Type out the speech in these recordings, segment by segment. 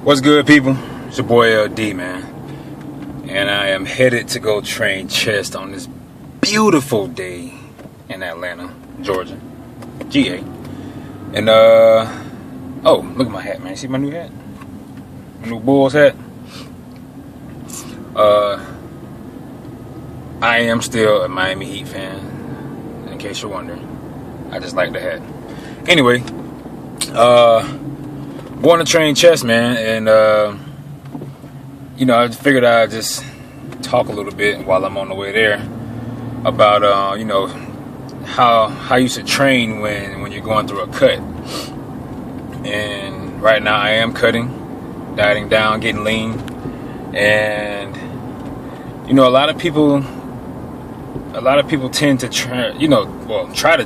What's good, people? It's your boy LD, man. And I am headed to go train chest on this beautiful day in Atlanta, Georgia. GA. And, oh, look at my hat, man. See my new hat? My new Bulls hat? I am still a Miami Heat fan, in case you're wondering. I just like the hat. Anyway, going to train chest, man, and I figured I'd just talk a little bit while I'm on the way there about how you should train when you're going through a cut. And right now I am cutting, dieting down, getting lean, and a lot of people tend to try to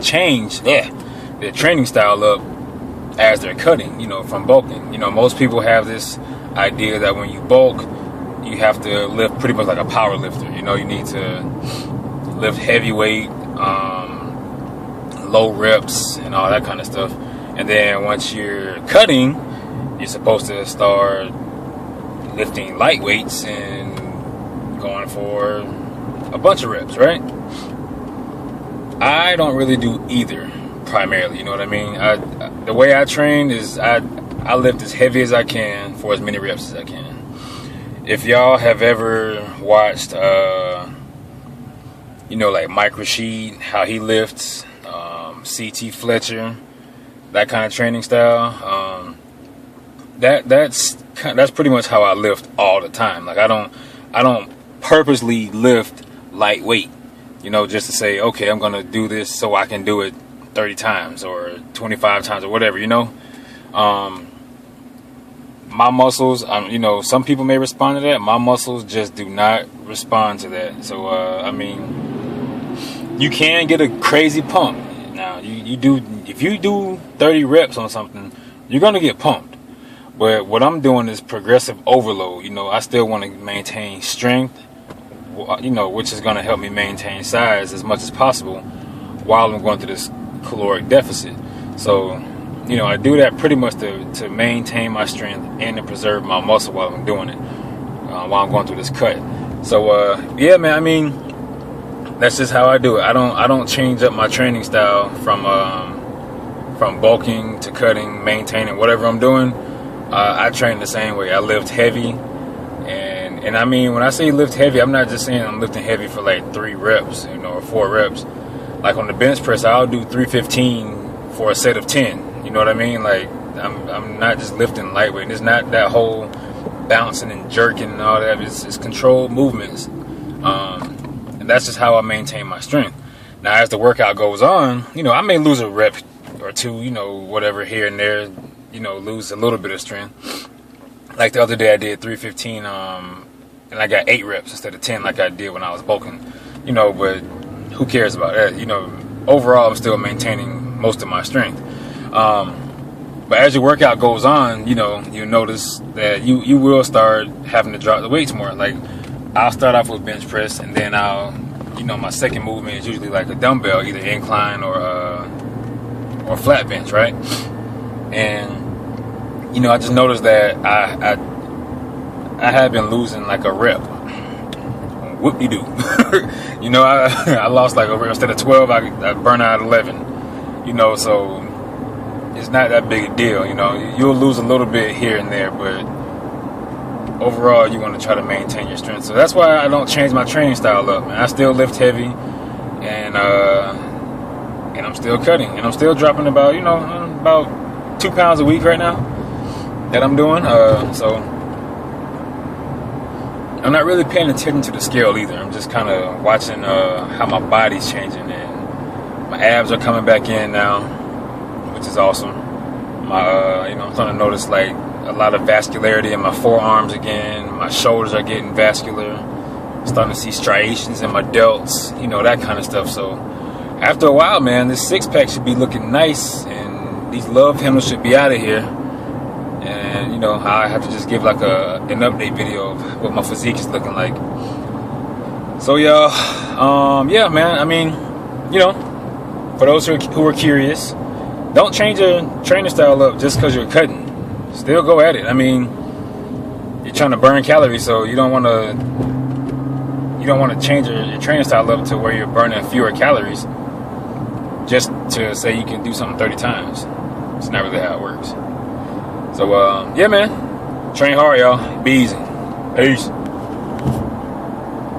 change their training style up as they're cutting, from bulking. Most people have this idea that when you bulk, you have to lift pretty much like a power lifter. You need to lift heavy weight, low reps, and all that kind of stuff. And then once you're cutting, you're supposed to start lifting light weights and going for a bunch of reps, right? I don't really do either, primarily, you know what I mean? The way I train is I lift as heavy as I can for as many reps as I can. If y'all have ever watched, like Mike Rashid, how he lifts, CT Fletcher, that kind of training style, that's pretty much how I lift all the time. Like I don't purposely lift lightweight, just to say, okay, I'm gonna do this so I can do it 30 times or 25 times or whatever, my muscles, some people may respond to that. My muscles just do not respond to that. So, you can get a crazy pump. Now, if you do 30 reps on something, you're gonna get pumped. But what I'm doing is progressive overload. I still want to maintain strength, which is going to help me maintain size as much as possible while I'm going through this caloric deficit. So, I do that pretty much to maintain my strength and to preserve my muscle while I'm doing it, while I'm going through this cut. So, yeah, man, that's just how I do it. I don't change up my training style from bulking to cutting, maintaining, whatever I'm doing. I train the same way. I lift heavy, and when I say lift heavy, I'm not just saying I'm lifting heavy for like 3 reps, or 4 reps. Like on the bench press, I'll do 315 for a set of 10. You know what I mean? Like I'm not just lifting lightweight. It's not that whole bouncing and jerking and all that. It's controlled movements, and that's just how I maintain my strength. Now, as the workout goes on, I may lose a rep or two, whatever here and there. Lose a little bit of strength. Like the other day I did 315, and I got 8 reps instead of 10 like I did when I was bulking. But who cares about that? Overall I'm still maintaining most of my strength. But as your workout goes on, you'll notice that you will start having to drop the weights more. Like I'll start off with bench press, and then my second movement is usually like a dumbbell, either incline or flat bench, right? And I just noticed that I had been losing like a rep. Whoop-de-doo. I lost like a rep. Instead of 12, I burned out 11. So it's not that big a deal. You'll lose a little bit here and there, but overall you want to try to maintain your strength. So that's why I don't change my training style up, man. I still lift heavy, and I'm still cutting, and I'm still dropping about 2 pounds a week right now that I'm doing. So I'm not really paying attention to the scale either. I'm just kind of watching how my body's changing, and my abs are coming back in now, which is awesome. I'm starting to notice like a lot of vascularity in my forearms again. My shoulders are getting vascular. I'm starting to see striations in my delts, that kind of stuff. So after a while, man, this 6-pack should be looking nice, and these love handles should be out of here. And I have to just give like an update video of what my physique is looking like. So y'all, yeah, man. For those who are curious, don't change your training style up just because you're cutting. still go at it. I mean, you're trying to burn calories, so you don't want to change your training style up to where you're burning fewer calories just to say you can do something 30 times. It's not really how it works. So yeah, man, train hard, y'all. Be easy. Peace.